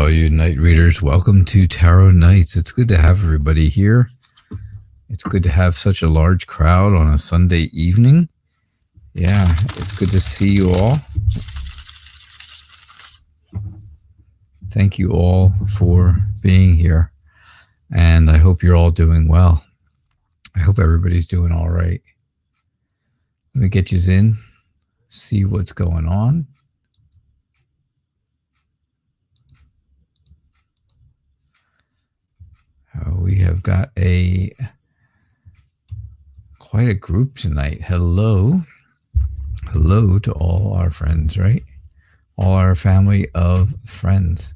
all you night readers. Welcome to Tarot Nights. It's good to have everybody here. It's good to have such a large crowd on a Sunday evening. Yeah, it's good to see you all. Thank you all for being here. And I hope you're all doing well. I hope everybody's doing all right. Let me get you in, see what's going on. We have got quite a group tonight. Hello to all our friends, right? All our family of friends.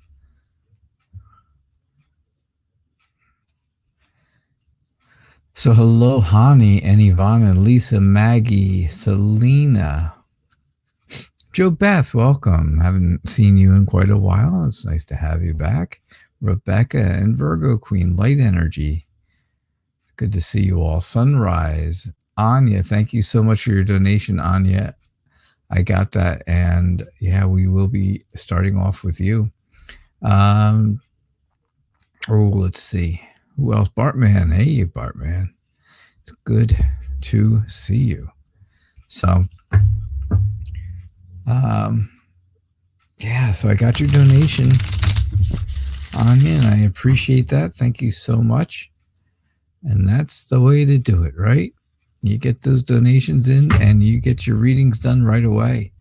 So hello, Hani and Ivana, Lisa, Maggie, Selena, Joe Beth, welcome. Haven't seen you in quite a while. It's nice to have you back. Rebecca and Virgo Queen, Light Energy. Good to see you all. Sunrise. Anya, thank you so much for your donation, Anya. I got that. And yeah, we will be starting off with you. Let's see. Who else? Bartman. Hey, Bartman. It's good to see you. So, yeah, so I got your donation, Anya, and I appreciate that. Thank you so much. And that's the way to do it, right? You get those donations in and you get your readings done right away.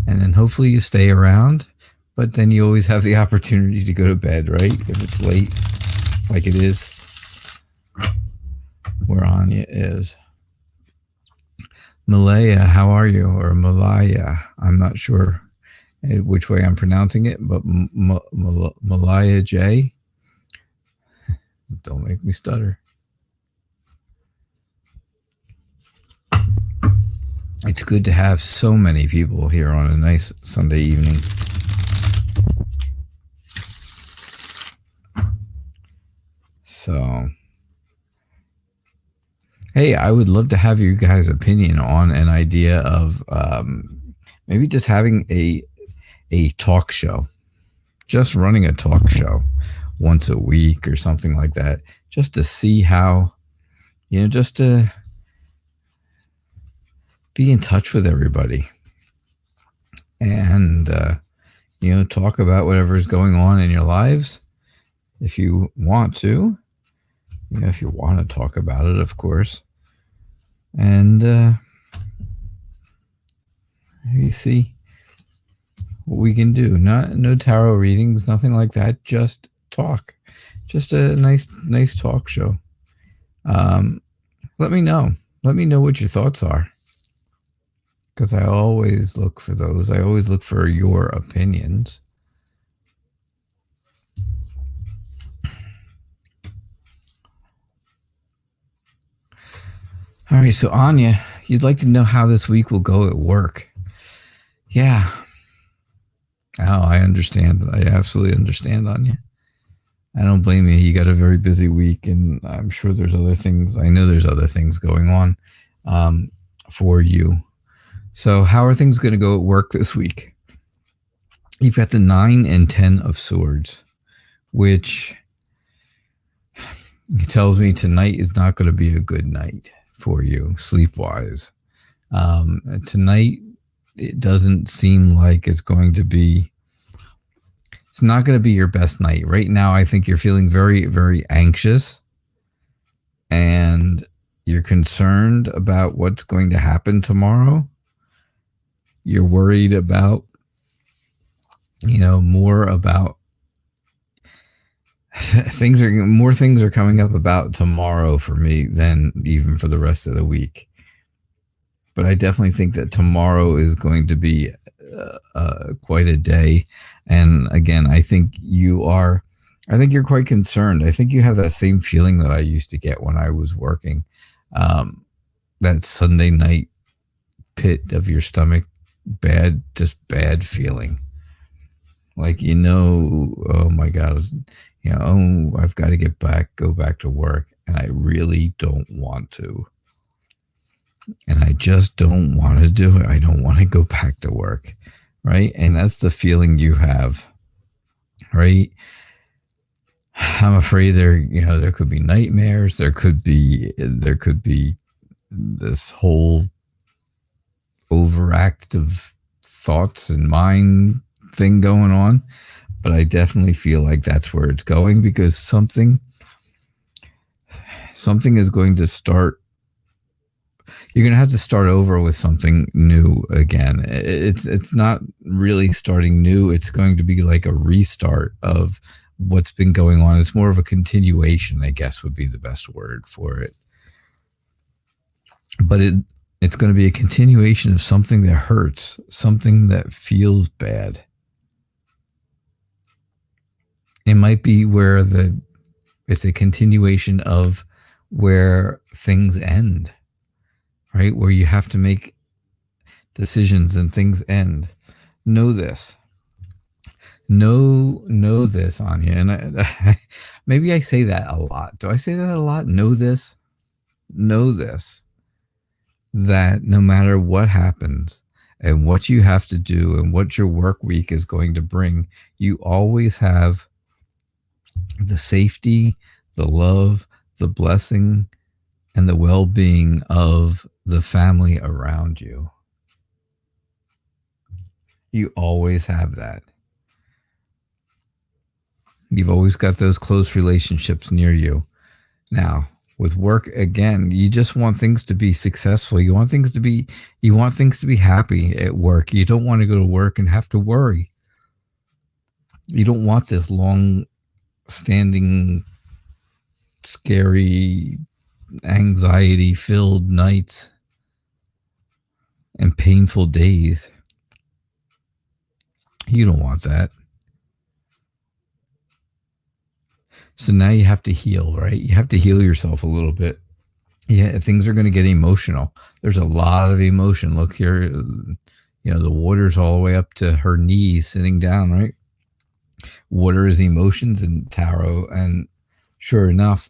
And then hopefully you stay around, but then you always have the opportunity to go to bed, right? If it's late, like it is where Anya is. Malaya, how are you? Or Malaya, I'm not sure which way I'm pronouncing it, but Malaya J. Don't make me stutter. It's good to have so many people here on a nice Sunday evening. So, hey, I would love to have your guys' opinion on an idea of maybe just having a talk show, just running a talk show once a week or something like that, just to see how, just to be in touch with everybody and, talk about whatever's going on in your lives. If you want to, if you want to talk about it, of course. And you see what we can do. No tarot readings, nothing like that. Just talk. Just a nice talk show. Let me know. Let me know what your thoughts are. Because I always look for those. I always look for your opinions. All right, so Anya, you'd like to know how this week will go at work. Yeah. Oh, I understand. I absolutely understand, Anya. I don't blame you. You got a very busy week, and I'm sure there's other things. I know there's other things going on for you. So how are things going to go at work this week? You've got the 9 and 10 of Swords, which tells me tonight is not going to be a good night for you, sleep-wise. Tonight, it doesn't seem like it's not going to be your best night. Right now, I think you're feeling very, very anxious, and you're concerned about what's going to happen tomorrow. You're worried about, more about more things are coming up about tomorrow for me than even for the rest of the week. But I definitely think that tomorrow is going to be quite a day. And again, I think you're quite concerned. I think you have that same feeling that I used to get when I was working. That Sunday night pit of your stomach, just bad feeling. Like, oh my God, I've got to go back to work. And I really don't want to. And I just don't want to do it. I don't want to go back to work. right? And that's the feeling you have, right? I'm afraid there could be nightmares. There could be this whole overactive thoughts and mind thing going on. But I definitely feel like that's where it's going, because something is going to start. You're going to have to start over with something new again. It's not really starting new. It's going to be like a restart of what's been going on. It's more of a continuation, I guess, would be the best word for it. But it's going to be a continuation of something that hurts, something that feels bad. It might be where it's a continuation of where things end, right? Where you have to make decisions and things end. Know this. Know this, Anya. And maybe I say that a lot. Do I say that a lot? Know this. Know this. That no matter what happens and what you have to do and what your work week is going to bring, you always have the safety, the love, the blessing, and the well-being of the family around you. You always have that. You've always got those close relationships near you. Now, with work, again, you just want things to be successful. You want things to be happy at work. You don't want to go to work and have to worry. You don't want this long-standing, scary, anxiety-filled nights and painful days. You don't want that. So now you have to heal, right? You have to heal yourself a little bit. Yeah, things are going to get emotional. There's a lot of emotion. Look here, the water's all the way up to her knees sitting down, right? Water is emotions in tarot. And sure enough,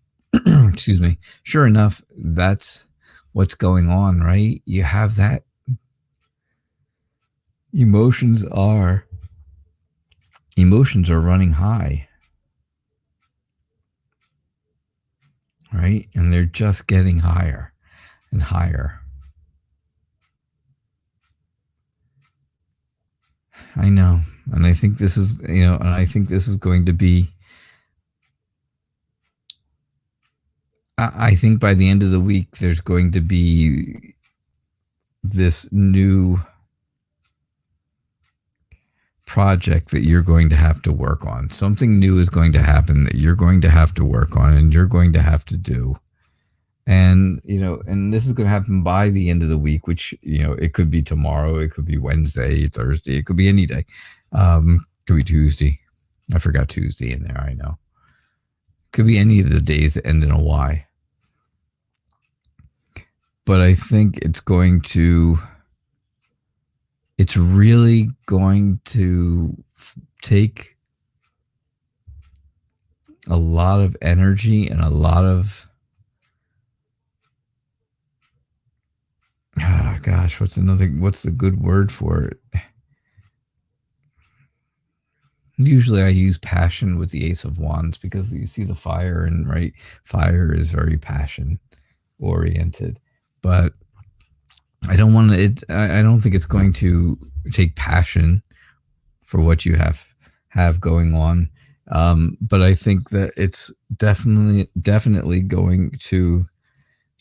sure enough, that's what's going on, right? You have that. Emotions are running high. Right? And they're just getting higher and higher. I know. And I think this is, going to be, I think by the end of the week, there's going to be this new project that you're going to have to work on. Something new is going to happen that you're going to have to work on and you're going to have to do. And, and this is going to happen by the end of the week, which, it could be tomorrow. It could be Wednesday, Thursday. It could be any day. Could be Tuesday. I forgot Tuesday in there. I know. It could be any of the days that end in a Y. But I think it's really going to take a lot of energy and a lot of, what's the good word for it? Usually I use passion with the Ace of Wands because you see the fire, and right, fire is very passion oriented. But I don't want it. I don't think it's going to take passion for what you have going on. But I think that it's definitely going to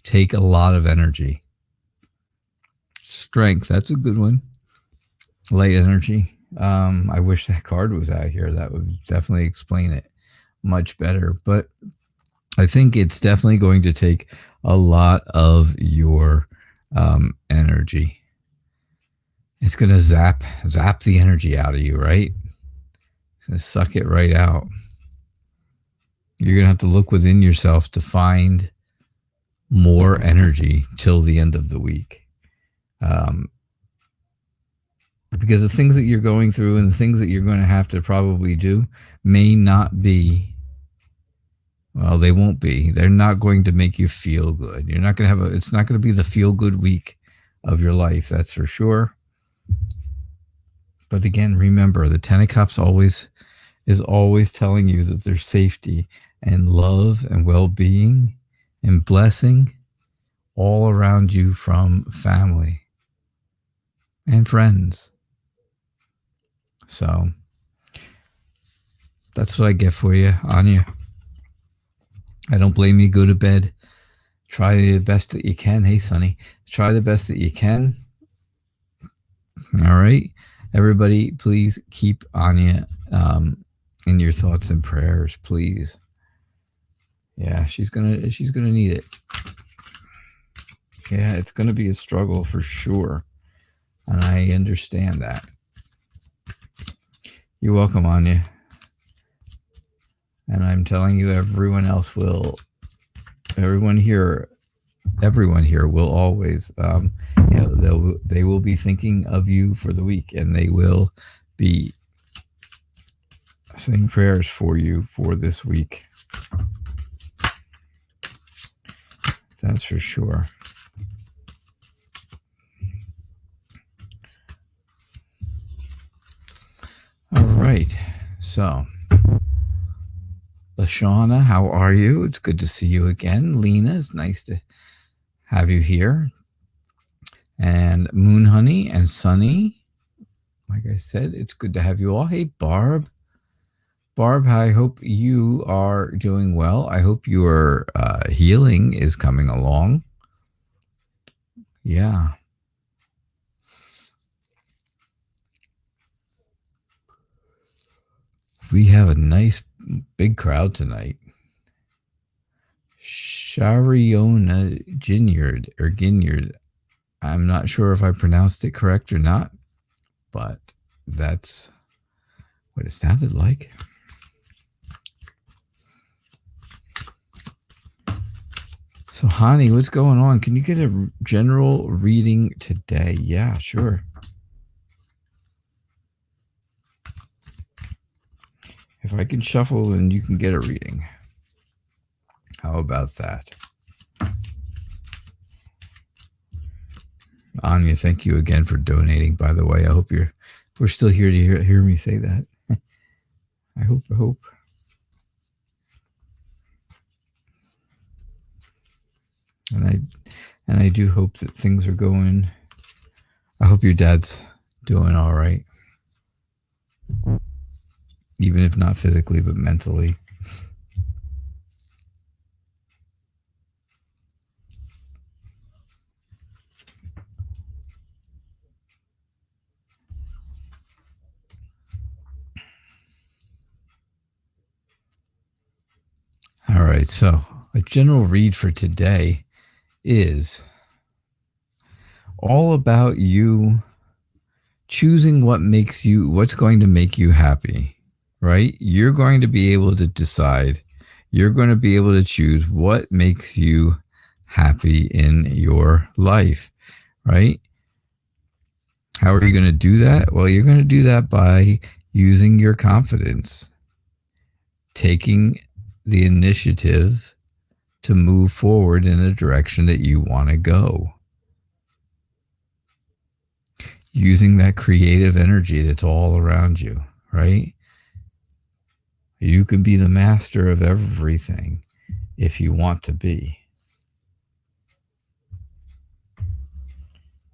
take a lot of energy. Strength, that's a good one. Light energy. I wish that card was out here. That would definitely explain it much better. But I think it's definitely going to take a lot of your energy. It's going to zap the energy out of you, right? It's going to suck it right out. You're going to have to look within yourself to find more energy till the end of the week. Because the things that you're going through and the things that you're going to have to probably do may not be, well, they won't be. They're not going to make you feel good. You're not going to it's not going to be the feel good week of your life. That's for sure. But again, remember, the Ten of Cups is always telling you that there's safety and love and well-being and blessing all around you from family and friends. So that's what I get for you, Anya. I don't blame you. Go to bed. Try the best that you can. Hey, Sonny, try the best that you can. All right. Everybody, please keep Anya in your thoughts and prayers, please. Yeah, she's gonna need it. Yeah, it's gonna be a struggle for sure, and I understand that. You're welcome, Anya. And I'm telling you, everyone else will. Everyone here will always, they will be thinking of you for the week, and they will be saying prayers for you for this week. That's for sure. All right. So, Lashana, how are you? It's good to see you again. Lena, it's nice to have you here. And Moon Honey and Sunny, like I said, it's good to have you all. Hey, Barb. Barb, I hope you are doing well. I hope your healing is coming along. Yeah. We have a nice big crowd tonight. Shariona Ginyard. I'm not sure if I pronounced it correct or not, but that's what it sounded like. So, Hani, what's going on? Can you get a general reading today? Yeah, sure. If I can shuffle, then you can get a reading. How about that? Anya, thank you again for donating, by the way. I hope we're still here to hear me say that. I hope. And I do hope that things are going. I hope your dad's doing all right. Even if not physically, but mentally. All right, so a general read for today is all about you choosing what's going to make you happy, right? You're going to be able to decide. You're going to be able to choose what makes you happy in your life, right? How are you going to do that? Well, you're going to do that by using your confidence, taking the initiative to move forward in a direction that you want to go. Using that creative energy that's all around you, right? You can be the master of everything if you want to be.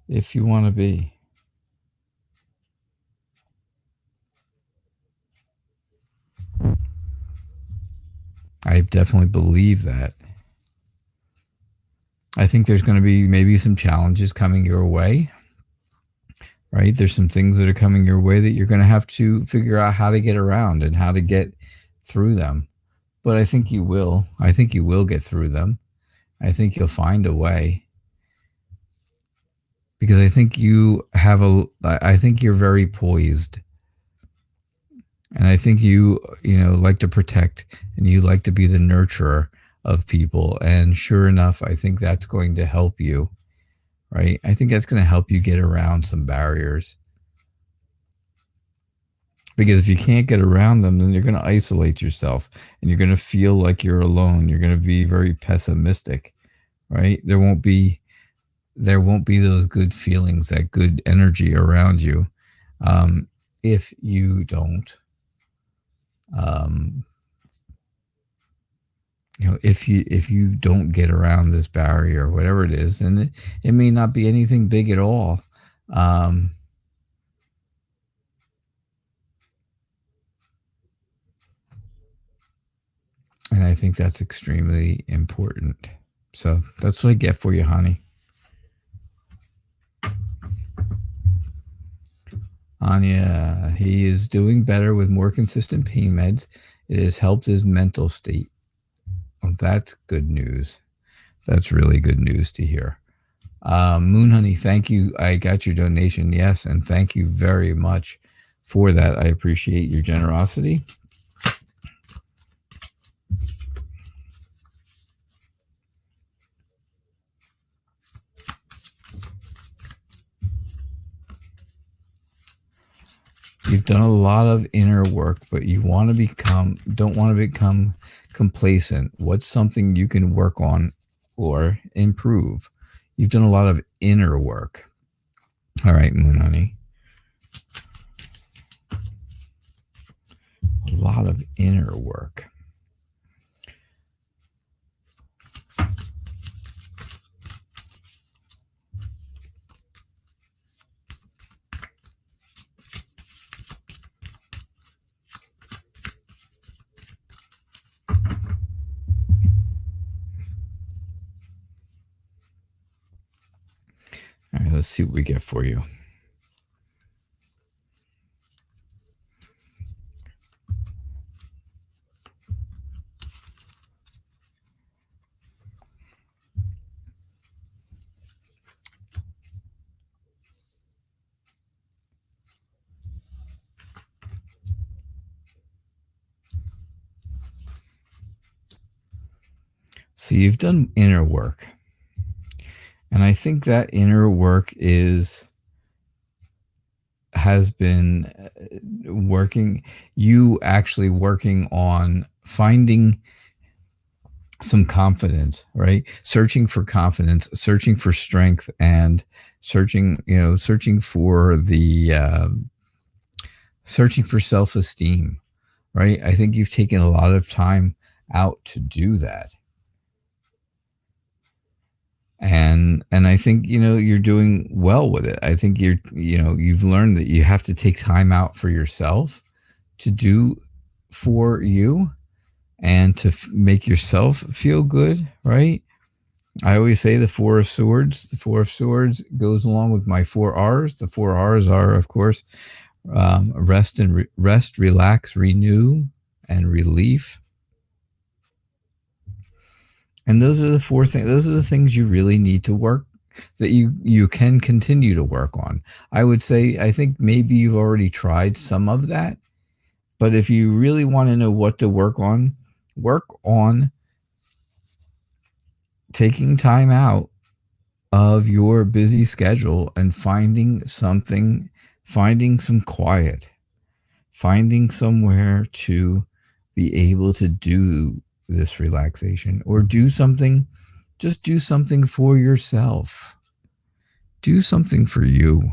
If you want to be. I definitely believe that. I think there's going to be maybe some challenges coming your way, right? There's some things that are coming your way that you're going to have to figure out how to get around and how to get through them. But I think you will. I think you will get through them. I think you'll find a way. Because I think I think you're very poised. And I think you like to protect, and you like to be the nurturer of people. And sure enough, I think that's going to help you, right? I think that's going to help you get around some barriers. Because if you can't get around them, then you're going to isolate yourself, and you're going to feel like you're alone. You're going to be very pessimistic, right? There won't be those good feelings, that good energy around you. if you don't, if you don't get around this barrier, whatever it is, and it may not be anything big at all. And I think that's extremely important. So that's what I get for you, honey. Anya, he is doing better with more consistent pain meds. It has helped his mental state. Well, that's good news. That's really good news to hear. Moon Honey, thank you. I got your donation, yes, and thank you very much for that. I appreciate your generosity. You've done a lot of inner work, but you don't want to become complacent. What's something you can work on or improve? You've done a lot of inner work. All right, Moon Honey. A lot of inner work. All right, let's see what we get for you. So you've done inner work. And I think that inner work has been working, you actually working on finding some confidence, right? Searching for confidence, searching for strength, and searching for searching for self-esteem, right? I think you've taken a lot of time out to do that. And I think, you're doing well with it. I think you've learned that you have to take time out for yourself to do for you and to make yourself feel good, right? I always say the Four of Swords. The Four of Swords goes along with my 4 R's. The 4 R's are, of course, rest, relax, renew, and relief. And those are the 4 things. Those are the things you really need to work, that you can continue to work on. I would say, I think maybe you've already tried some of that, but if you really want to know what to work on taking time out of your busy schedule and finding some quiet, finding somewhere to be able to do this relaxation, or just do something for yourself. Do something for you,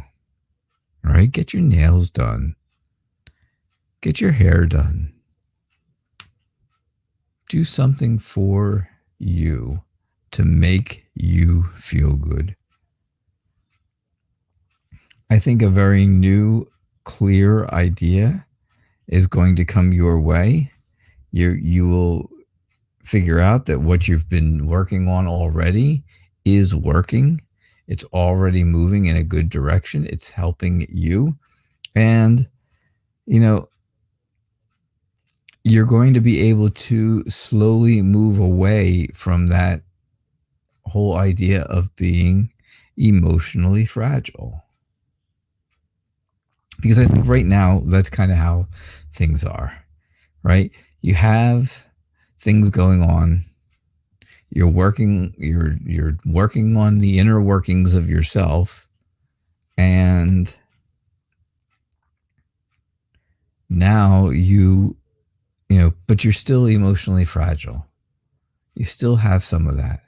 right? Get your nails done. Get your hair done. Do something for you to make you feel good. I think a very new, clear idea is going to come your way. You will figure out that what you've been working on already is working. It's already moving in a good direction. It's helping you. And, you're going to be able to slowly move away from that whole idea of being emotionally fragile. Because I think right now, that's kind of how things are, right? You have things going on. You're working on the inner workings of yourself, and now but you're still emotionally fragile. You still have some of that.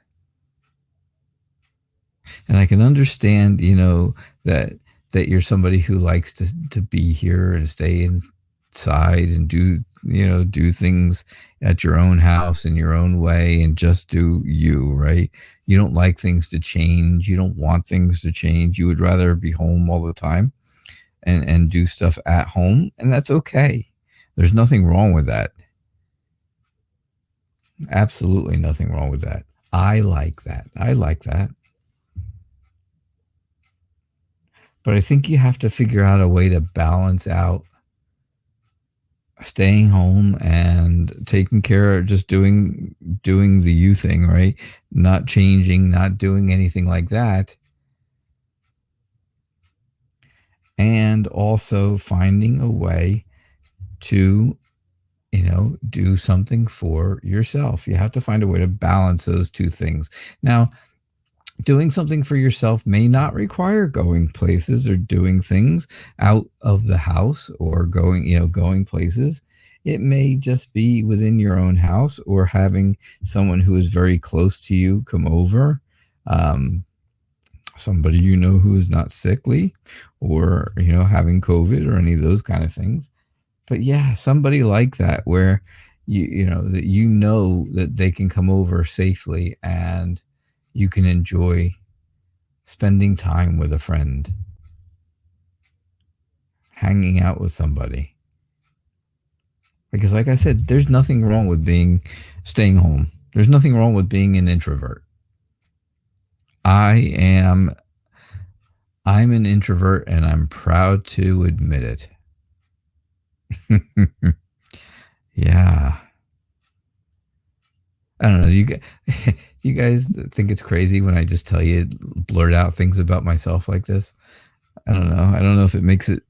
And I can understand, that that you're somebody who likes to be here and stay inside and do things at your own house in your own way and just do you, right? You don't like things to change. You don't want things to change. You would rather be home all the time and do stuff at home, and that's okay. There's nothing wrong with that. Absolutely nothing wrong with that. I like that. But I think you have to figure out a way to balance out staying home and taking care of just doing the you thing, right? Not changing, not doing anything like that. And also finding a way to, do something for yourself. You have to find a way to balance those two things. Now, doing something for yourself may not require going places or doing things out of the house or going places. It may just be within your own house or having someone who is very close to you come over. Somebody who is not sickly or, having COVID or any of those kind of things. But yeah, somebody like that where that they can come over safely and you can enjoy spending time with a friend, hanging out with somebody. Because like I said, there's nothing wrong with staying home. There's nothing wrong with being an introvert. I'm an introvert and I'm proud to admit it. Yeah. I don't know. You guys think it's crazy when I just blurt out things about myself like this? I don't know. I don't know if it makes it,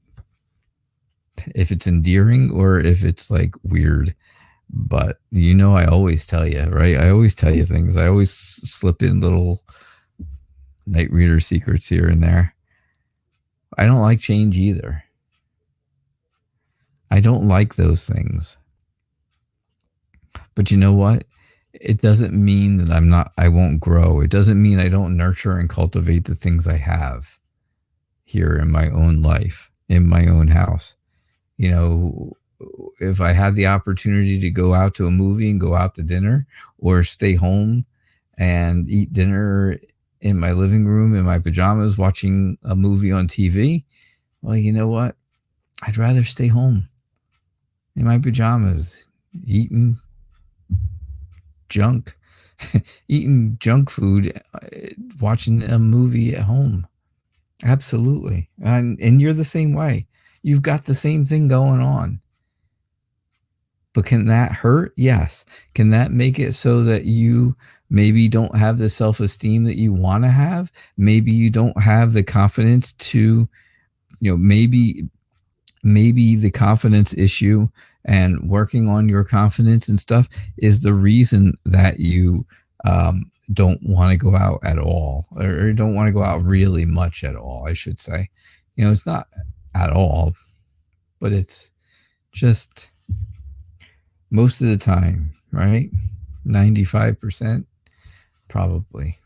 if it's endearing or if it's like weird. But I always tell you, right? I always tell you things. I always slip in little night reader secrets here and there. I don't like change either. I don't like those things. But you know what? It doesn't mean that I won't grow. It doesn't mean I don't nurture and cultivate the things I have here in my own life, in my own house. If I had the opportunity to go out to a movie and go out to dinner or stay home and eat dinner in my living room in my pajamas watching a movie on TV, well, you know what? I'd rather stay home in my pajamas eating junk food, watching a movie at home. Absolutely. And you're the same way. You've got the same thing going on. But can that hurt? Yes. Can that make it so that you maybe don't have the self-esteem that you want to have? Maybe you don't have the confidence to, maybe the confidence issue and working on your confidence and stuff is the reason that you don't want to go out at all, or don't want to go out really much at all, I should say. It's not at all, but it's just most of the time, right? 95%, probably.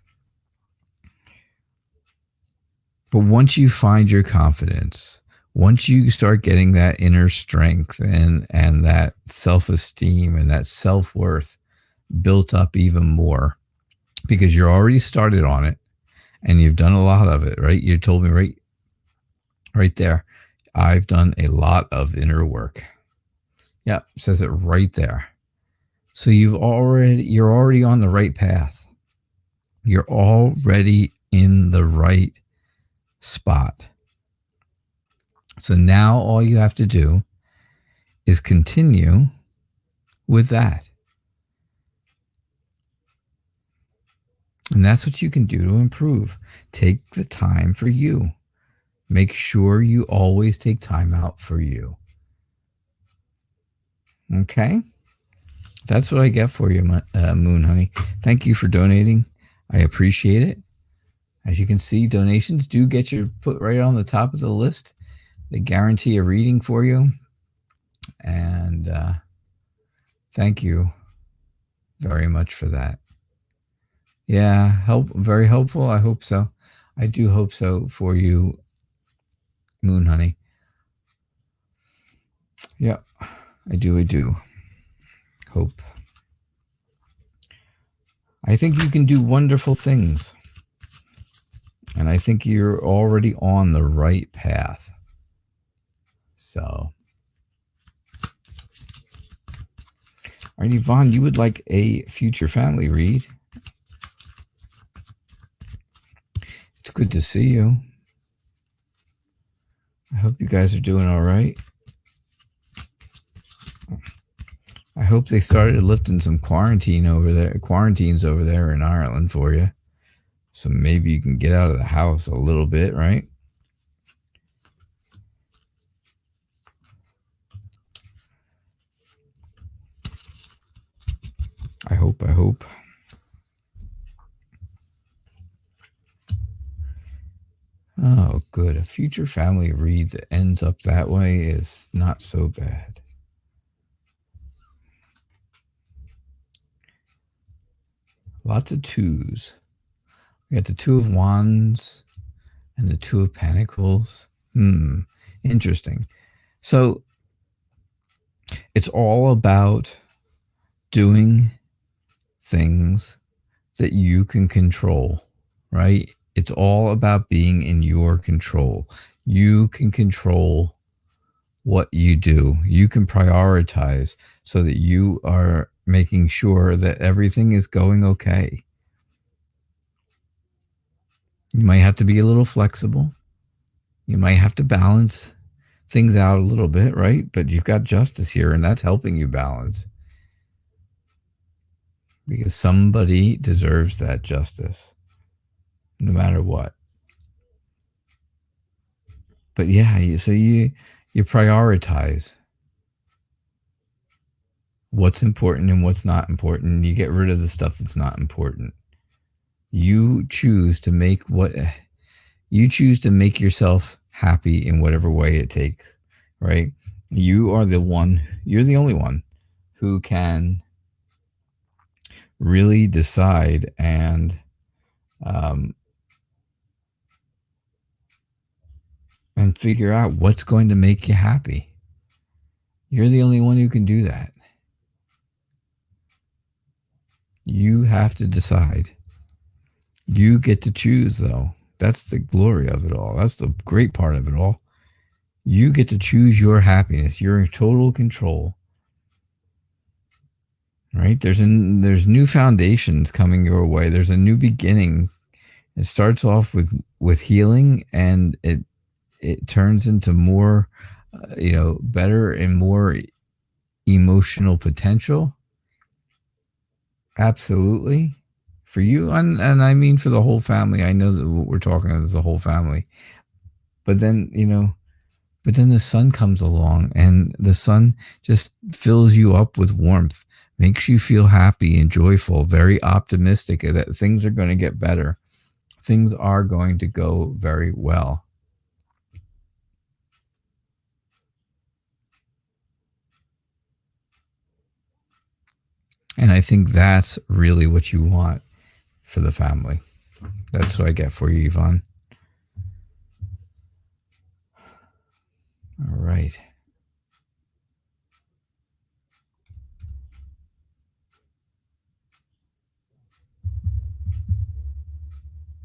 But once you find your confidence, once you start getting that inner strength and that self-esteem and that self-worth built up even more, because you're already started on it and you've done a lot of it, right? You told me right there, I've done a lot of inner work. Yeah, says it right there. So you're already on the right path. You're already in the right spot. So now all you have to do is continue with that. And that's what you can do to improve. Take the time for you. Make sure you always take time out for you. Okay? That's what I get for you, Moon Honey. Thank you for donating. I appreciate it. As you can see, donations do get you put right on the top of the list. They guarantee a reading for you. And thank you very much for that. Yeah, very helpful. I hope so. I do hope so for you, Moon, honey. Yeah, I do. Hope. I think you can do wonderful things. And I think you're already on the right path. So. All right, Yvonne, you would like a future family read? It's good to see you. I hope you guys are doing all right. I hope they started lifting some quarantines over there in Ireland for you. So maybe you can get out of the house a little bit, right? I hope. Oh, good. A future family read that ends up that way is not so bad. Lots of twos. We got the Two of Wands and the Two of Pentacles. Interesting. So it's all about doing things that you can control, right? It's all about being in your control. You can control what you do. You can prioritize so that you are making sure that everything is going okay. You might have to be a little flexible. You might have to balance things out a little bit, right? But you've got justice here, and that's helping you balance. Because somebody deserves that justice, no matter what. But yeah, so you prioritize what's important and what's not important. You get rid of the stuff that's not important. You choose to make yourself happy in whatever way it takes, right? You're the only one who can really decide and figure out what's going to make you happy. You're the only one who can do that. You have to decide. You get to choose, though. That's the glory of it all. That's the great part of it all. You get to choose your happiness. You're in total control. Right? There's new foundations coming your way. There's a new beginning. It starts off with healing, and it turns into more, better and more emotional potential. Absolutely. For you, and I mean for the whole family. I know that what we're talking about is the whole family. But then, the sun comes along, and the sun just fills you up with warmth, makes you feel happy and joyful, very optimistic that things are going to get better. Things are going to go very well. And I think that's really what you want for the family. That's what I get for you, Yvonne. All right.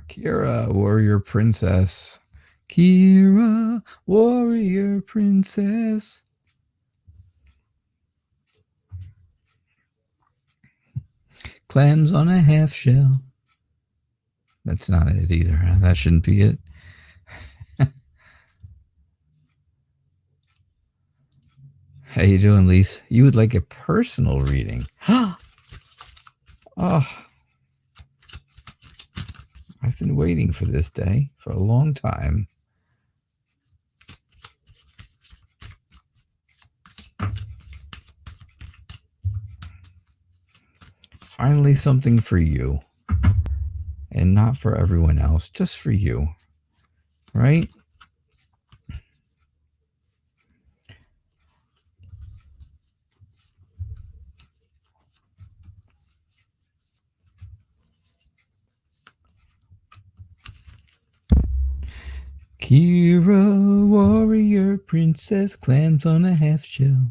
Kira, warrior princess. Kira, warrior princess. Clams on a half shell. That's not it either. Huh? That shouldn't be it. How you doing, Lise? You would like a personal reading. Oh, I've been waiting for this day for a long time. Finally, something for you. And not for everyone else, just for you. Right? Kira, You're a princess, clams on a half shell.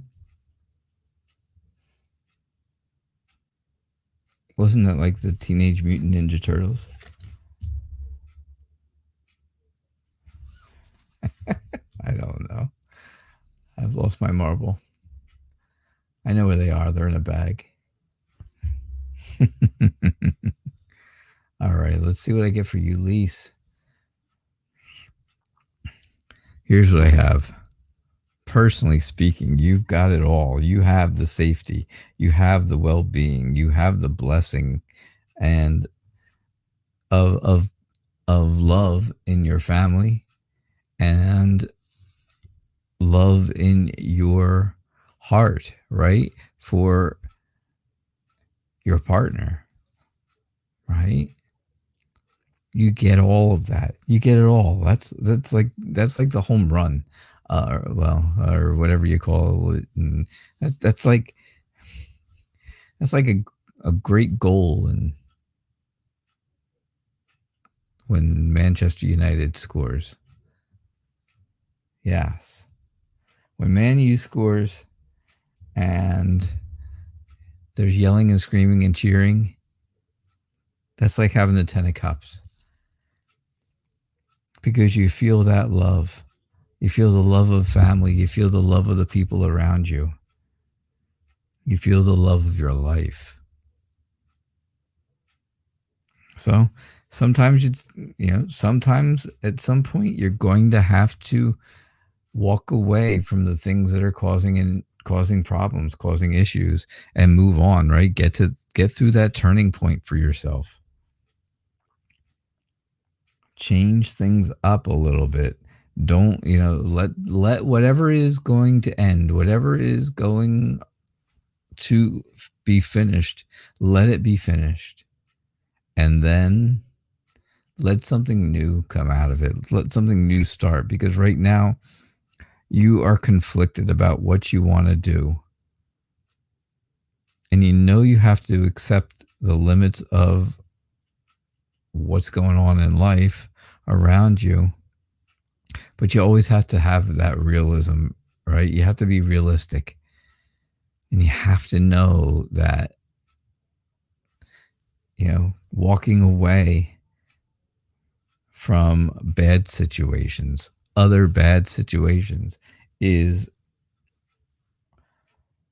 Wasn't that like the Teenage Mutant Ninja Turtles? I don't know. I've lost my marble. I know where they are. They're in a bag. All right, let's see what I get for you, Lise. Here's what I have. Personally speaking, you've got it all. You have the safety. You have the well-being. You have the blessing and of love in your family and love in your heart, right? For your partner, right? You get all of that. You get it all. That's like the home run, or whatever you call it. And that's like a great goal. And when Manchester United scores, yes, when Man U scores, and there's yelling and screaming and cheering, that's like having the 10 of cups. Because you feel that love. You feel the love of family. You feel the love of the people around you. You feel the love of your life. So sometimes sometimes at some point you're going to have to walk away from the things that are causing problems, causing issues, and move on, right? Get through that turning point for yourself. Change things up a little bit. Don't, let whatever is going to end, whatever is going to be finished, let it be finished. And then let something new come out of it. Let something new start, because right now you are conflicted about what you want to do. And you have to accept the limits of what's going on in life around you. But you always have to have that realism, right? You have to be realistic. And you have to know that, walking away from bad situations, other bad situations, is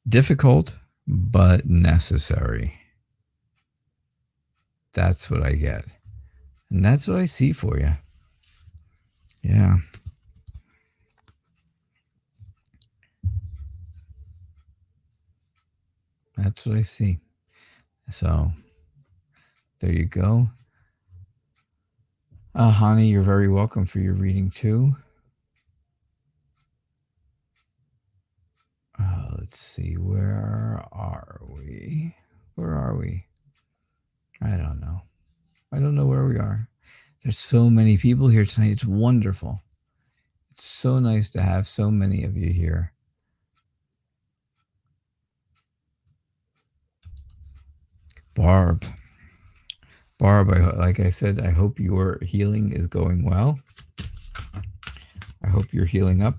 difficult, but necessary. That's what I get. And that's what I see for you. Yeah. That's what I see. So there you go. Honey, you're very welcome for your reading too. Let's see. Where are we? I don't know. I don't know where we are. There's so many people here tonight. It's wonderful. It's so nice to have so many of you here. Barb, like I said, I hope your healing is going well. I hope you're healing up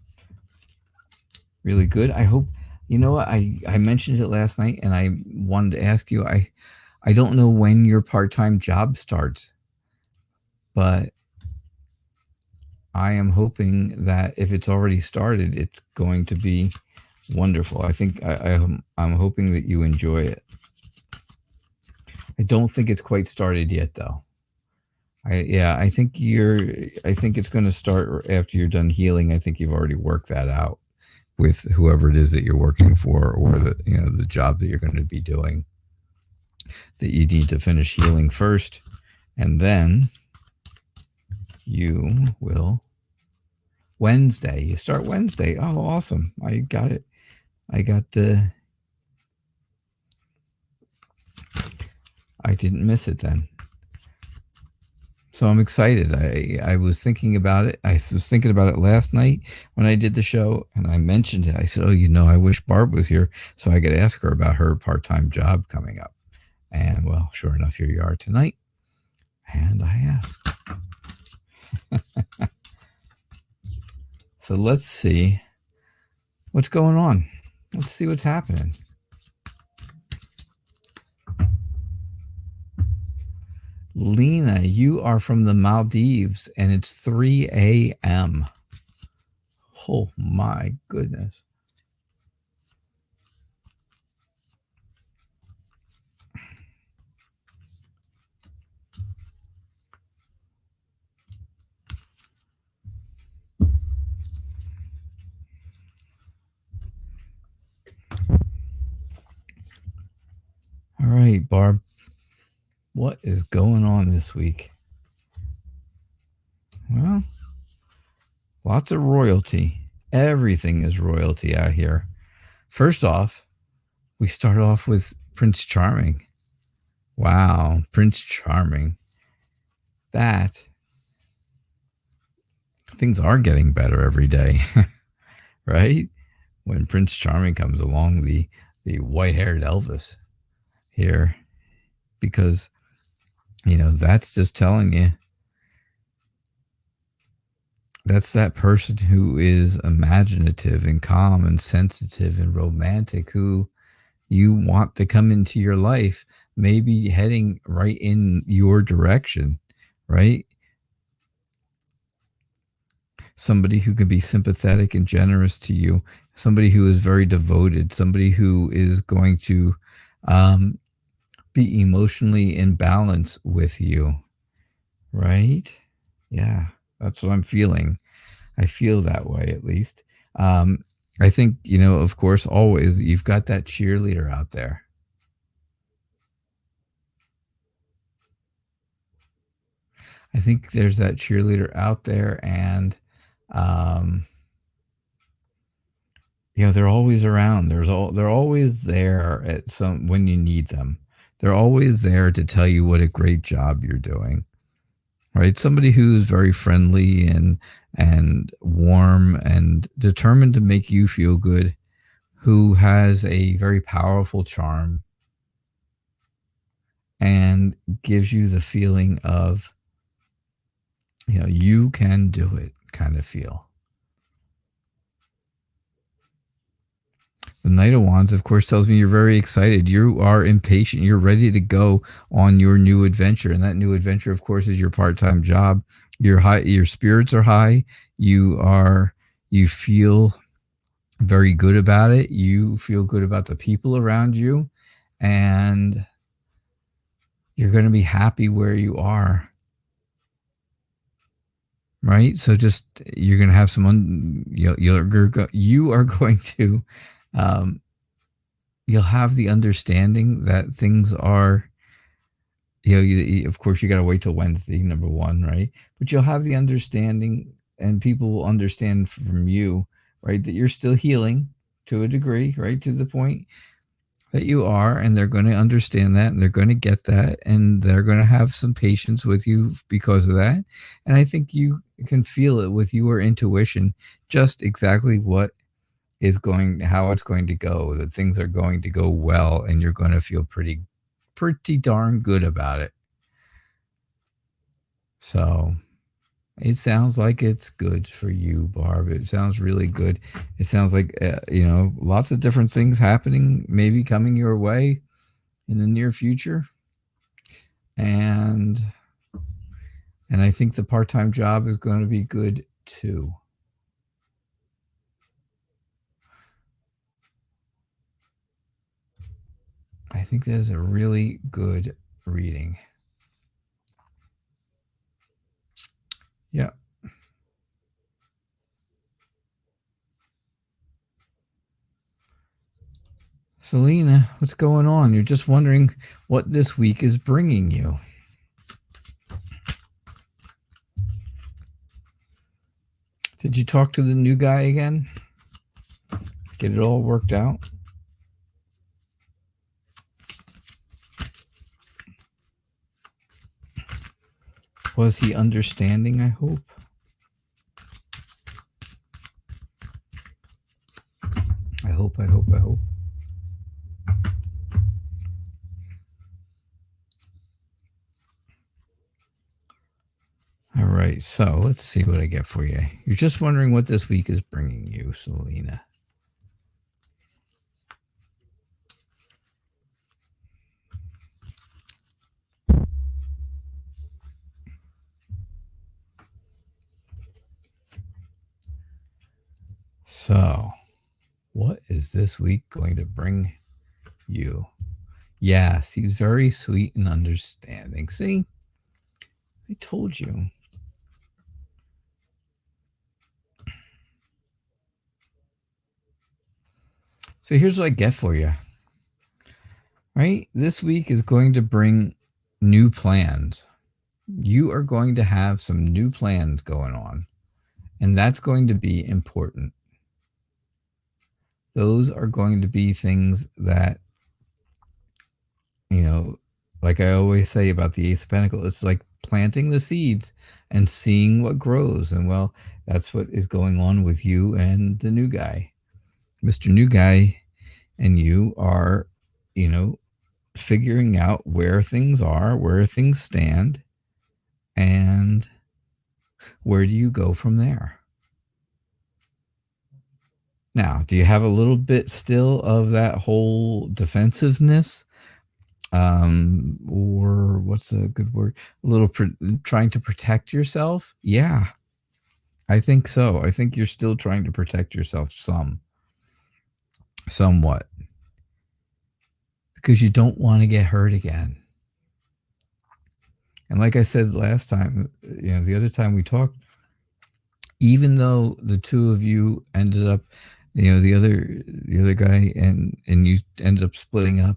really good. I hope, what, I mentioned it last night, and I wanted to ask you, I don't know when your part-time job starts, but I am hoping that if it's already started, it's going to be wonderful. I think I'm hoping that you enjoy it. I don't think it's quite started yet, though. I think it's going to start after you're done healing. I think you've already worked that out with whoever it is that you're working for, or the job that you're going to be doing. That you need to finish healing first, and then you will Wednesday. You start Wednesday. Oh, awesome! I got it. I didn't miss it then. So I'm excited. I was thinking about it. I was thinking about it last night when I did the show, and I mentioned it. I said, I wish Barb was here so I could ask her about her part-time job coming up. And, well, sure enough, here you are tonight. And I asked. So let's see what's going on. Let's see what's happening. Lena, you are from the Maldives, and it's 3 a.m. Oh, my goodness. All right, Barb. What is going on this week? Well, lots of royalty. Everything is royalty out here. First off, we start off with Prince Charming. Wow, Prince Charming. That things are getting better every day, right? When Prince Charming comes along, the white-haired Elvis here, because, you know, that's just telling you that's that person who is imaginative and calm and sensitive and romantic, who you want to come into your life, maybe heading right in your direction, right? Somebody who can be sympathetic and generous to you, somebody who is very devoted, somebody who is going to be emotionally in balance with you, right? Yeah, that's what I'm feeling. I feel that way, at least. I think, you know, of course, always you've got that cheerleader out there. I think there's that cheerleader out there, and you know, they're always around. They're always there at some when you need them. They're always there to tell you what a great job you're doing. Right? Somebody who's very friendly and warm and determined to make you feel good, who has a very powerful charm and gives you the feeling of, you know, you can do it kind of feel. The Knight of Wands, of course, tells me you're very excited. You are impatient. You're ready to go on your new adventure. And that new adventure, of course, is your part-time job. Your spirits are high. You feel very good about it. You feel good about the people around you. And you're going to be happy where you are. Right? So just, you're going to have you are going to, you'll have the understanding that things are, you know, of course you got to wait till Wednesday, number one, right? But you'll have the understanding, and people will understand from you, right, that you're still healing to a degree, right, to the point that you are, and they're going to understand that, and they're going to get that, and they're going to have some patience with you because of that. And I think you can feel it with your intuition, just exactly how it's going to go, that things are going to go well, and you're going to feel pretty darn good about it. So it sounds like it's good for you, Barb. It sounds really good. It sounds like, you know, lots of different things happening, maybe coming your way in the near future. And I think the part-time job is going to be good too. I think that is a really good reading. Yeah. Selena, what's going on? You're just wondering what this week is bringing you. Did you talk to the new guy again? Get it all worked out? Was he understanding, I hope? I hope. All right, right, so let's see what I get for you. You're just wondering what this week is bringing you, Selena. So, what is this week going to bring you? Yes, he's very sweet and understanding. See? I told you. So here's what I get for you. Right? This week is going to bring new plans. You are going to have some new plans going on, and that's going to be important. Those are going to be things that, you know, like I always say about the Ace of Pentacles, it's like planting the seeds and seeing what grows. And well, that's what is going on with you and the new guy. Mr. New Guy and you are, you know, figuring out where things are, where things stand, and where do you go from there? Now, do you have a little bit still of that whole defensiveness? Or what's a good word? A little trying to protect yourself? Yeah, I think so. I think you're still trying to protect yourself somewhat, because you don't want to get hurt again. And like I said last time, the other time we talked, even though the two of you ended up, the other guy and you ended up splitting up,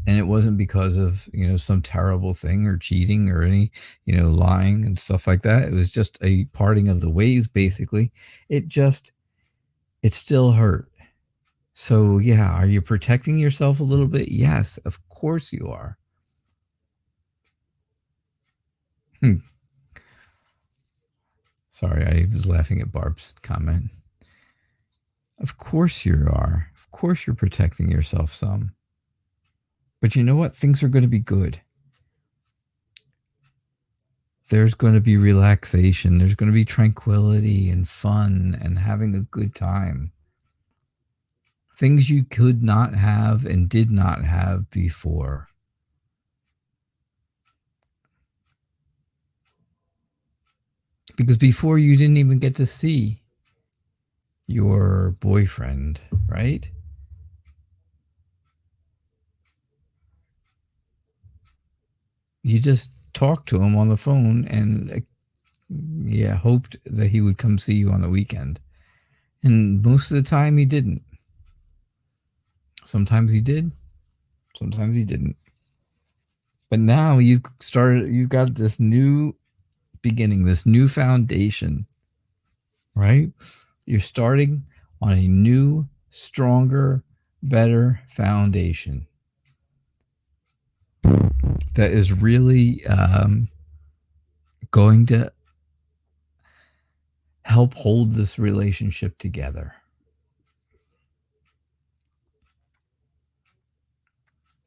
and it wasn't because of, some terrible thing or cheating or any, lying and stuff like that. It was just a parting of the ways, basically. It still hurt. So yeah, are you protecting yourself a little bit? Yes, of course you are. Sorry, I was laughing at Barb's comment. Of course you are. Of course you're protecting yourself some. But you know what? Things are going to be good. There's going to be relaxation. There's going to be tranquility and fun and having a good time. Things you could not have and did not have before. Because before you didn't even get to see your boyfriend, right? You just talked to him on the phone and hoped that he would come see you on the weekend. And most of the time he didn't. Sometimes he did, sometimes he didn't. But now you've got this new beginning, this new foundation, right? You're starting on a new, stronger, better foundation that is really going to help hold this relationship together.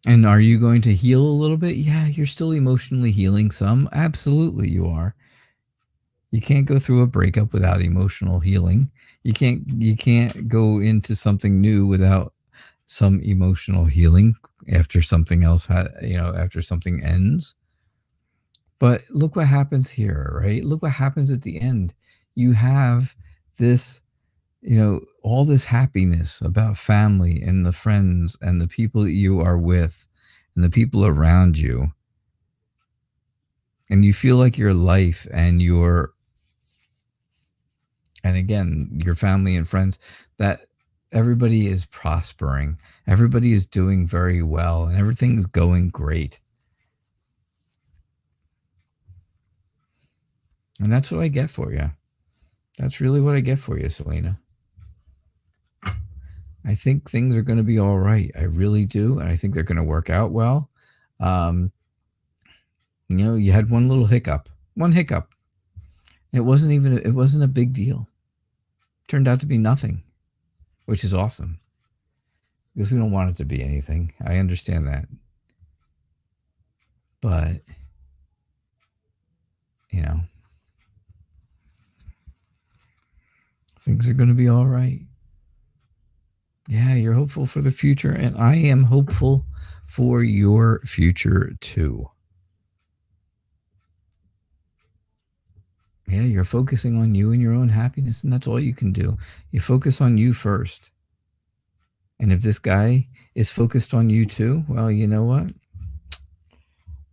And are you going to heal a little bit? Yeah, you're still emotionally healing some. Absolutely, you are. You can't go through a breakup without emotional healing. You can't go into something new without some emotional healing after something else after something ends. But look what happens here, right? Look what happens at the end. You have this, all this happiness about family and the friends and the people that you are with and the people around you. And you feel like your life and again, your family and friends, that everybody is prospering. Everybody is doing very well and everything is going great. And that's what I get for you. That's really what I get for you, Selena. I think things are going to be all right. I really do. And I think they're going to work out well. You had one hiccup. It wasn't a big deal. It turned out to be nothing, which is awesome. Because we don't want it to be anything. I understand that. But, Things are going to be all right. Yeah, you're hopeful for the future, and I am hopeful for your future too. Yeah, you're focusing on you and your own happiness, and that's all you can do. You focus on you first. And if this guy is focused on you too, well, you know what?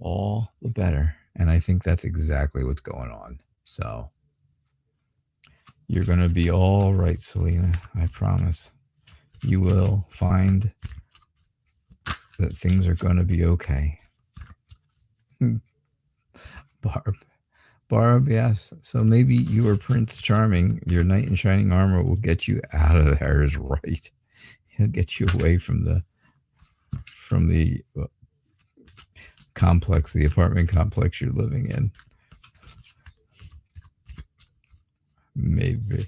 All the better. And I think that's exactly what's going on. So you're going to be all right, Selena. I promise. You will find that things are going to be okay. Barb, yes. So maybe your Prince Charming, your knight in shining armor, will get you out of there. Is right. He'll get you away from the complex, the apartment complex you're living in. Maybe.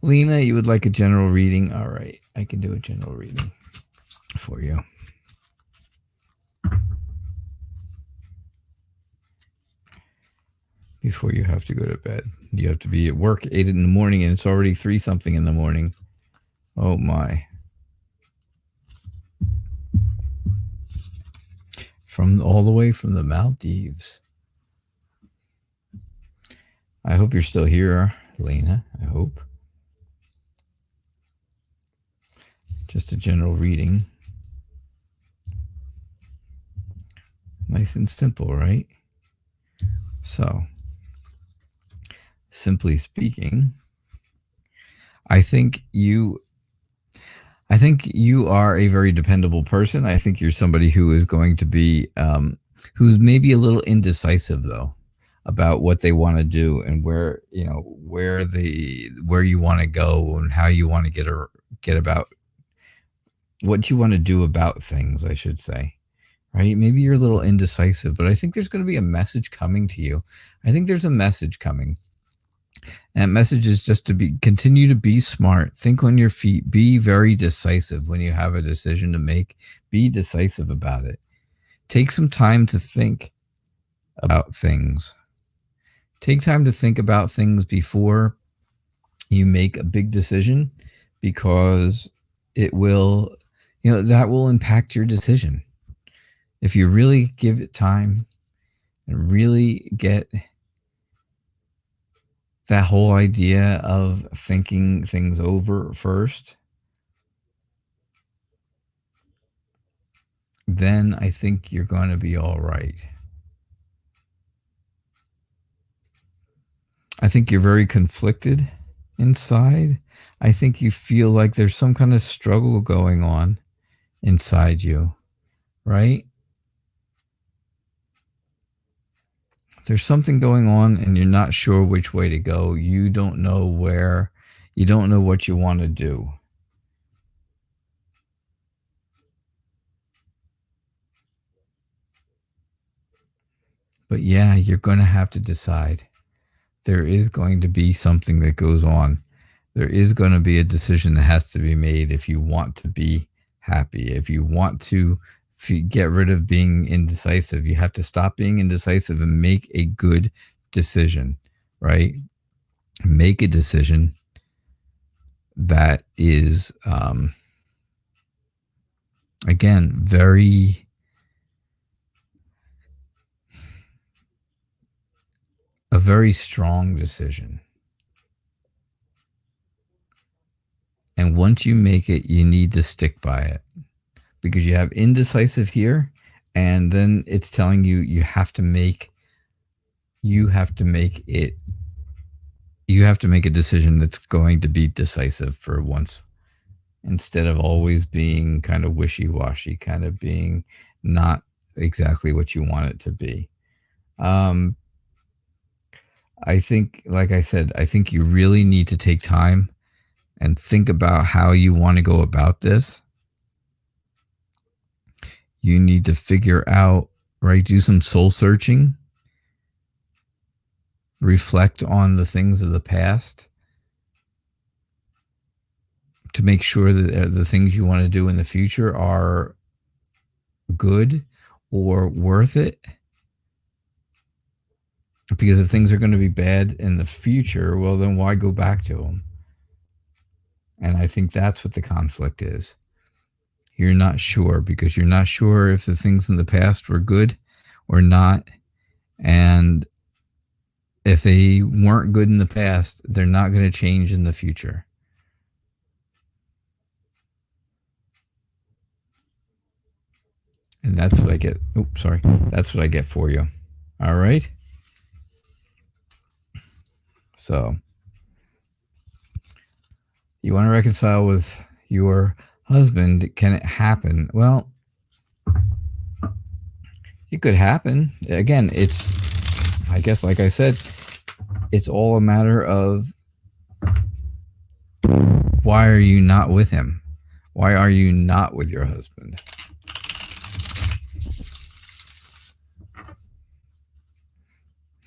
Lena, you would like a general reading? All right, I can do a general reading for you. Before you have to go to bed. You have to be at work 8 in the morning, and it's already 3 something in the morning. Oh my. From all the way from the Maldives. I hope you're still here, Lena. I hope. Just a general reading. Nice and simple, right? So, simply speaking, I think you are a very dependable person. I think you're somebody who is going to be, who's maybe a little indecisive though, about what they want to do and where you want to go and how you want to get about what you want to do about things, I should say. Right? Maybe you're a little indecisive, but I think there's going to be a message coming to you. I think there's a message coming. And that message is just to continue to be smart, think on your feet, be very decisive when you have a decision to make, be decisive about it. Take some time to think about things. Take time to think about things before you make a big decision, because it will, that will impact your decision. If you really give it time and really get that whole idea of thinking things over first, then I think you're going to be all right. I think you're very conflicted inside. I think you feel like there's some kind of struggle going on inside you, right? There's something going on and you're not sure which way to go. You don't know what you want to do. But yeah, you're going to have to decide. There is going to be something that goes on. There is going to be a decision that has to be made if you want to be happy. If you want to get rid of being indecisive, you have to stop being indecisive and make a good decision, right? Make a decision that is, again, a very strong decision. And once you make it, you need to stick by it, because you have indecisive here, and then it's telling you you have to make a decision that's going to be decisive for once, instead of always being kind of wishy-washy, kind of being not exactly what you want it to be. I think, like I said, I think you really need to take time and think about how you want to go about this. You need to figure out, right? Do some soul searching. Reflect on the things of the past. to make sure that the things you want to do in the future are good or worth it. Because if things are going to be bad in the future, well, then why go back to them? And I think that's what the conflict is. You're not sure because you're not sure if the things in the past were good or not. And if they weren't good in the past, they're not going to change in the future. And that's what I get. Oops, sorry. That's what I get for you. All right. So you want to reconcile with your husband. Can it happen? Well, it could happen. Again, it's, I guess, like I said, it's all a matter of why are you not with him? Why are you not with your husband?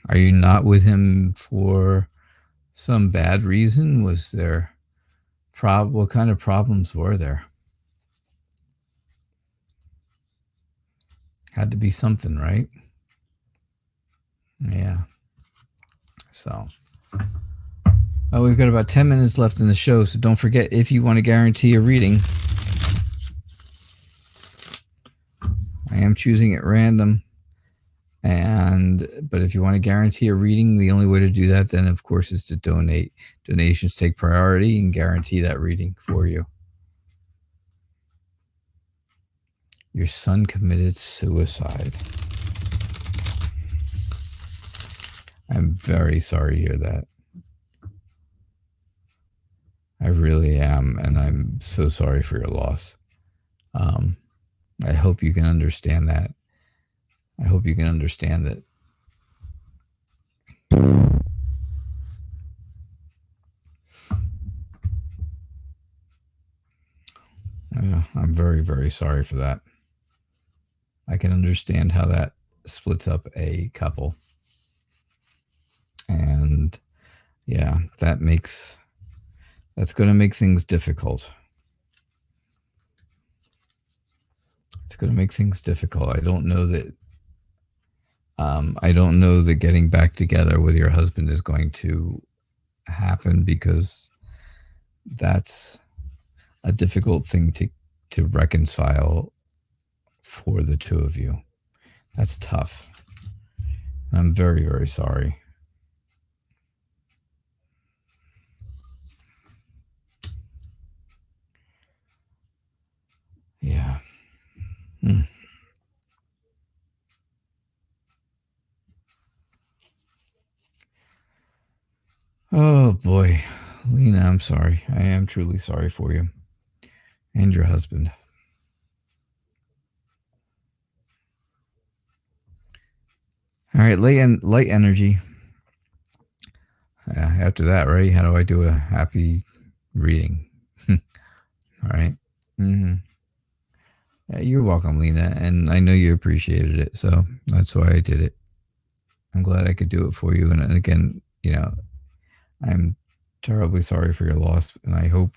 Are you not with him for some bad reason? Was there what kind of problems were there? Had to be something, right? Yeah. So, we've got about 10 minutes left in the show, so don't forget, if you want to guarantee a reading, I am choosing at random. But if you want to guarantee a reading, the only way to do that then, of course, is to donate. Donations take priority and guarantee that reading for you. Your son committed suicide. I'm very sorry to hear that. I really am, and I'm so sorry for your loss. I hope you can understand that. I hope you can understand that. I'm very, very sorry for that. I can understand how that splits up a couple. And yeah, that's going to make things difficult. It's going to make things difficult. I don't know that getting back together with your husband is going to happen, because that's a difficult thing to reconcile for the two of you. That's tough. I'm very, very sorry. Yeah. Oh boy, Lena, I'm sorry. I am truly sorry for you and your husband. All right, light energy. After that, right? How do I do a happy reading? All right. Mm-hmm. Yeah, you're welcome, Lena, and I know you appreciated it, so that's why I did it. I'm glad I could do it for you, and again, I'm terribly sorry for your loss, and I hope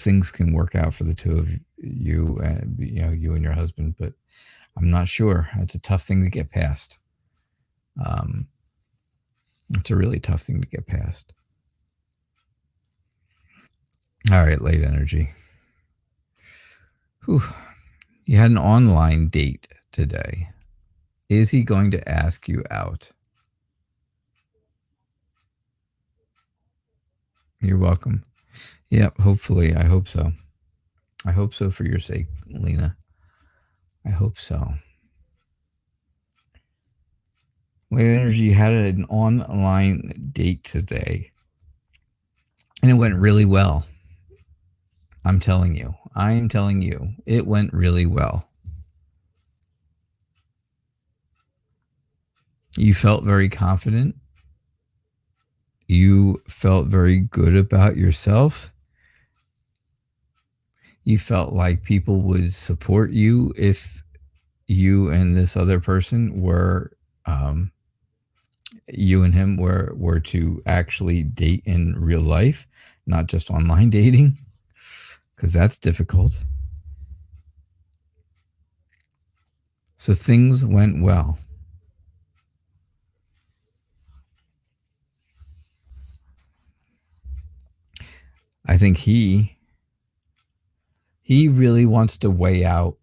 things can work out for the two of you, and you and your husband. But I'm not sure. It's a tough thing to get past. It's a really tough thing to get past. All right, late energy. Whew. You had an online date today. Is he going to ask you out? You're welcome. Yep, hopefully. I hope so. I hope so for your sake, Lena. I hope so. Late energy, you had an online date today, and it went really well. I'm telling you. It went really well. You felt very confident. You felt very good about yourself. You felt like people would support you if you and this other person were you and him were to actually date in real life, not just online dating, because that's difficult. So things went well. I think he really wants to weigh out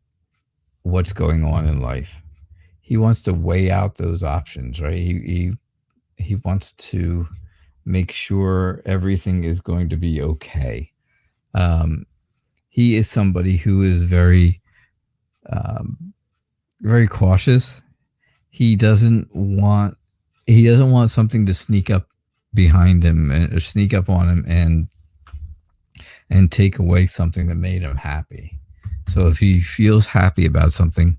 what's going on in life. He wants to weigh out those options, right? He wants to make sure everything is going to be okay. He is somebody who is very, very cautious. He doesn't want something to sneak up behind him or sneak up on him and take away something that made him happy. So if he feels happy about something,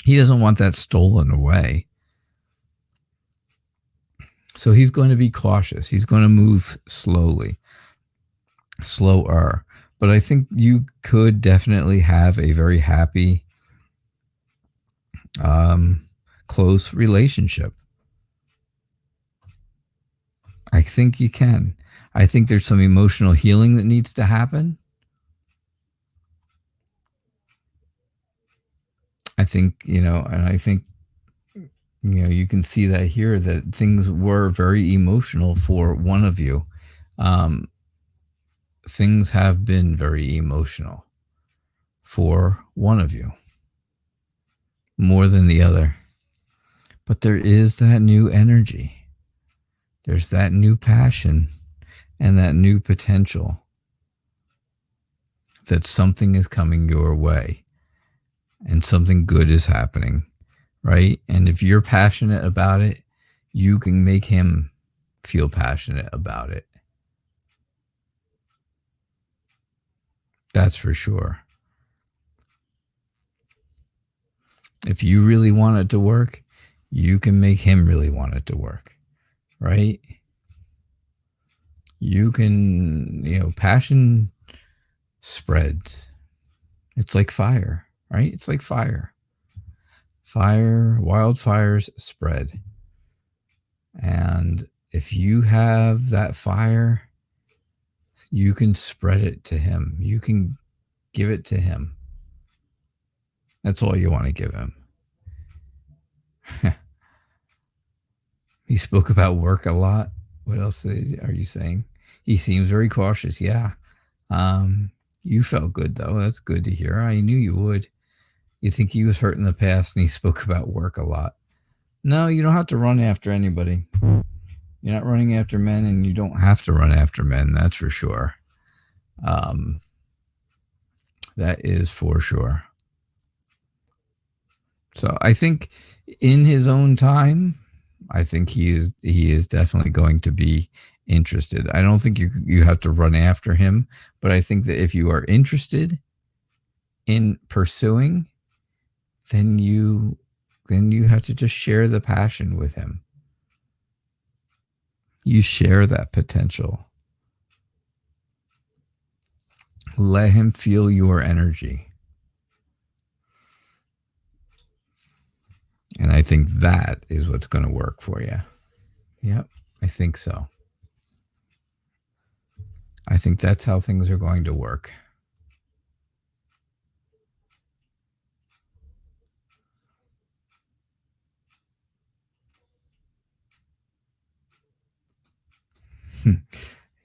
he doesn't want that stolen away. So he's going to be cautious. He's going to move slower. But I think you could definitely have a very happy, close relationship. I think you can. I think there's some emotional healing that needs to happen. I think, and I think, you can see that here, that things were very emotional for one of you. Things have been very emotional for one of you, more than the other. But there is that new energy. There's that new passion and that new potential that something is coming your way and something good is happening, right? And if you're passionate about it, you can make him feel passionate about it. That's for sure. If you really want it to work, you can make him really want it to work, right? You can, passion spreads. It's like fire, right? It's like fire. Wildfires spread. And if you have that fire, you can spread it to him. You can give it to him. That's all you want to give him. He spoke about work a lot. What else are you saying? He seems very cautious. Yeah. You felt good, though. That's good to hear. I knew you would. You think he was hurt in the past and he spoke about work a lot. No, you don't have to run after anybody. You're not running after men, and you don't have to run after men. That's for sure. That is for sure. So I think in his own time, I think he is definitely going to be interested. I don't think you have to run after him, but I think that if you are interested in pursuing, then you have to just share the passion with him. You share that potential. Let him feel your energy. And I think that is what's going to work for you. Yep, I think so. I think that's how things are going to work.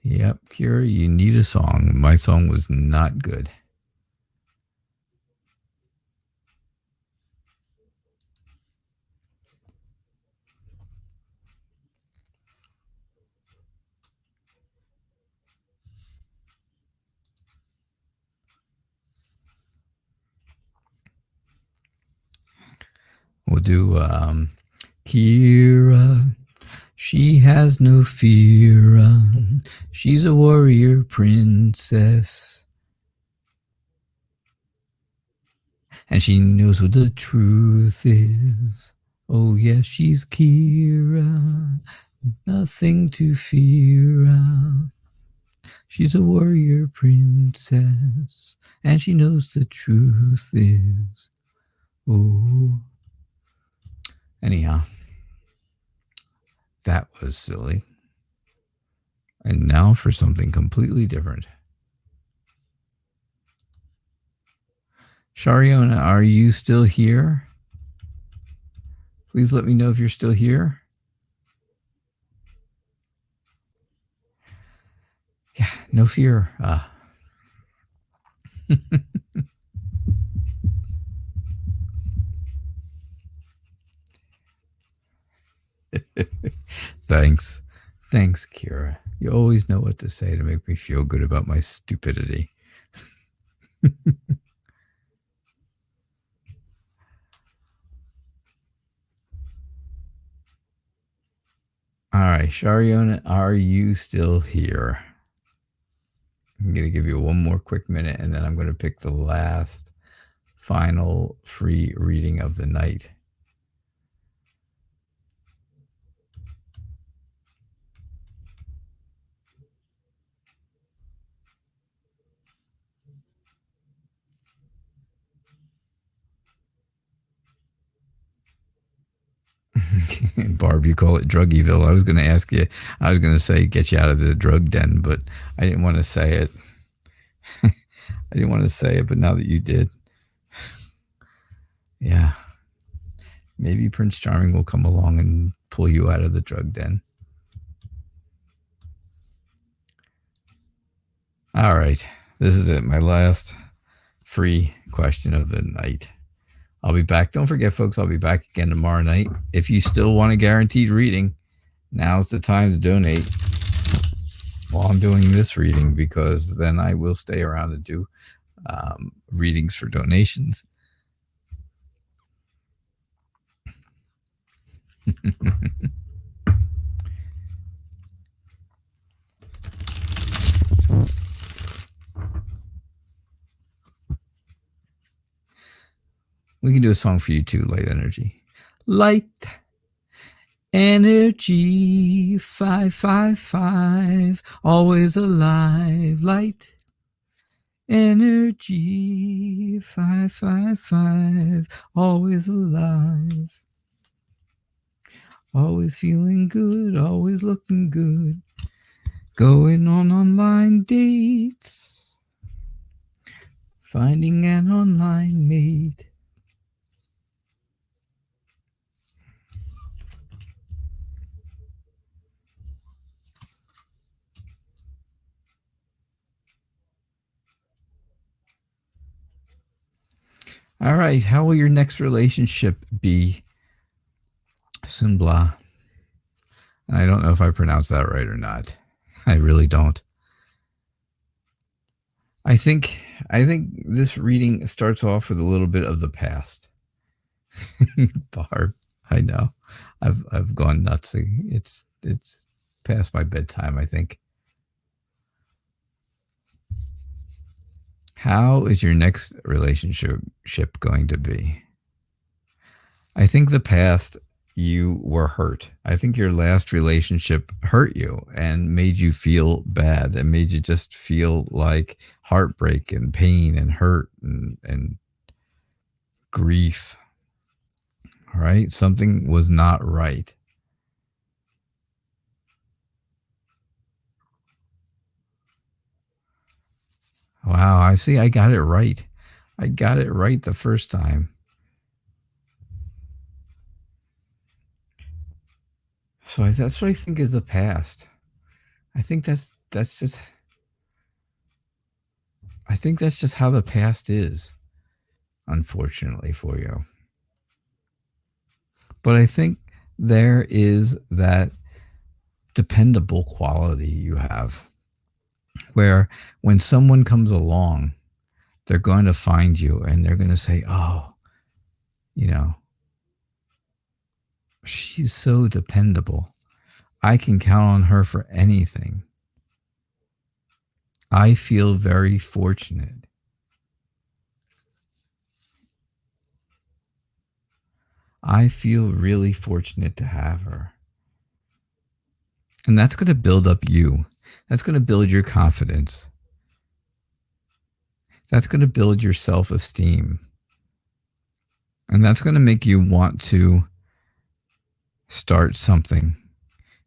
Yep, Kira, you need a song. My song was not good. We'll do Kira. She has no fear. She's a warrior princess. And she knows what the truth is. Oh, yes, she's Kira. Nothing to fear. She's a warrior princess. And she knows the truth is. Oh. Anyhow. That was silly. And now for something completely different. Shariona, are you still here? Please let me know if you're still here. Yeah, no fear. Thanks. Thanks, Kira. You always know what to say to make me feel good about my stupidity. All right, Shariona, are you still here? I'm going to give you one more quick minute, and then I'm going to pick the last final free reading of the night. Barb, you call it Druggyville. I was going to ask you, I was going to say get you out of the drug den, but I didn't want to say it. I didn't want to say it, but now that you did. Yeah. Maybe Prince Charming will come along and pull you out of the drug den. All right. This is it. My last free question of the night. I'll be back. Don't forget, folks, I'll be back again tomorrow night. If you still want a guaranteed reading, now's the time to donate while I'm doing this reading, because then I will stay around and do readings for donations. We can do a song for you too, Light Energy. Light Energy 555, always alive. Light Energy 555, always alive. Always feeling good, always looking good. Going on online dates. Finding an online mate. All right, how will your next relationship be? Sunbla. I don't know if I pronounced that right or not. I really don't. I think this reading starts off with a little bit of the past. Barb, I know. I've gone nuts. It's past my bedtime, I think. How is your next relationship going to be? I think the past, you were hurt. I think your last relationship hurt you and made you feel bad and made you just feel like heartbreak and pain and hurt and grief. All right? Something was not right. Wow, I see. I got it right. I got it right the first time. So that's what I think is the past. I think that's just how the past is, unfortunately for you. But I think there is that dependable quality you have, where when someone comes along, they're going to find you and they're going to say, oh, she's so dependable. I can count on her for anything. I feel very fortunate. I feel really fortunate to have her. And that's going to build up you. That's going to build your confidence. That's going to build your self-esteem. And that's going to make you want to start something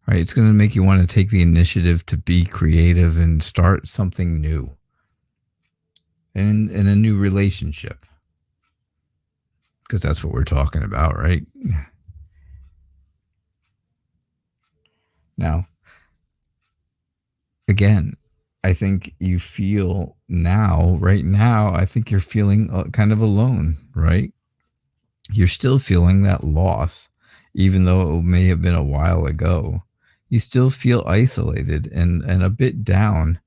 right? It's going to make you want to take the initiative to be creative and start something new and in a new relationship, because that's what we're talking about, right? Now, again, I think you feel right now, I think you're feeling kind of alone, right? You're still feeling that loss, even though it may have been a while ago. You still feel isolated and a bit down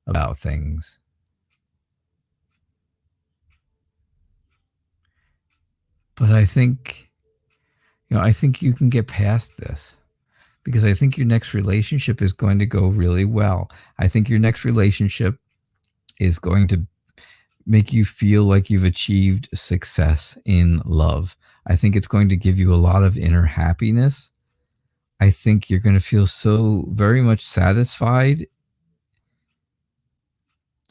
about things. But I think you can get past this, because I think your next relationship is going to go really well. I think your next relationship is going to make you feel like you've achieved success in love. I think it's going to give you a lot of inner happiness. I think you're going to feel so very much satisfied.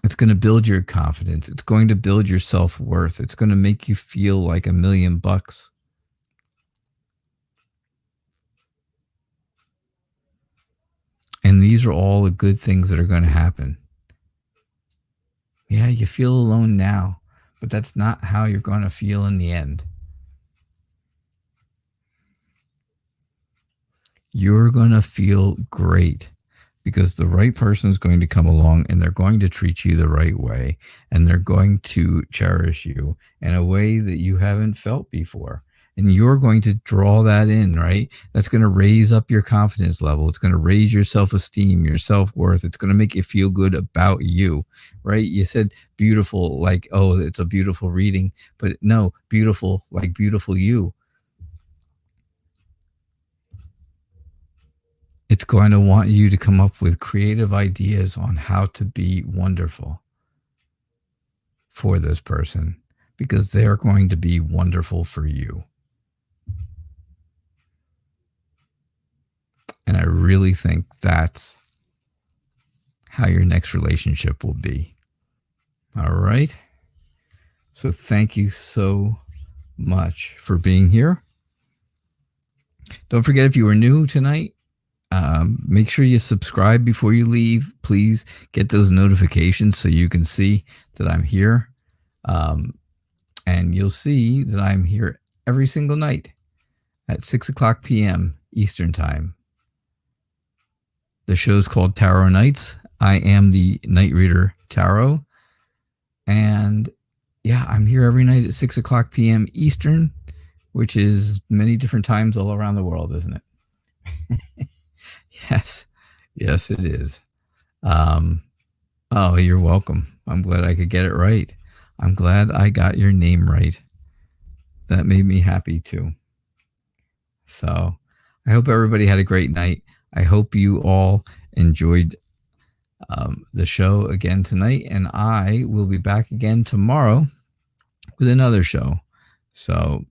It's going to build your confidence. It's going to build your self-worth. It's going to make you feel like $1,000,000. And these are all the good things that are going to happen. Yeah, you feel alone now, but that's not how you're going to feel in the end. You're going to feel great, because the right person is going to come along and they're going to treat you the right way, and they're going to cherish you in a way that you haven't felt before. And you're going to draw that in, right? That's going to raise up your confidence level. It's going to raise your self-esteem, your self-worth. It's going to make you feel good about you, right? You said beautiful, like, oh, it's a beautiful reading, but no, beautiful, like beautiful you. It's going to want you to come up with creative ideas on how to be wonderful for this person, because they're going to be wonderful for you. And I really think that's how your next relationship will be. All right. So thank you so much for being here. Don't forget, if you are new tonight, make sure you subscribe before you leave. Please get those notifications so you can see that I'm here. And you'll see that I'm here every single night at 6:00 p.m. Eastern Time. The show's called Tarot Nights. I am the Night Reader Tarot. And yeah, I'm here every night at 6:00 p.m. Eastern, which is many different times all around the world, isn't it? Yes, it is. Oh, you're welcome. I'm glad I could get it right. I'm glad I got your name right. That made me happy too. So I hope everybody had a great night. I hope you all enjoyed the show again tonight, and I will be back again tomorrow with another show. So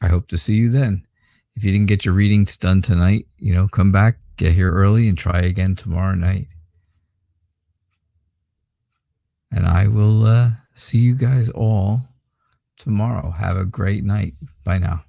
I hope to see you then. If you didn't get your readings done tonight, come back, get here early, and try again tomorrow night. And I will see you guys all tomorrow. Have a great night. Bye now.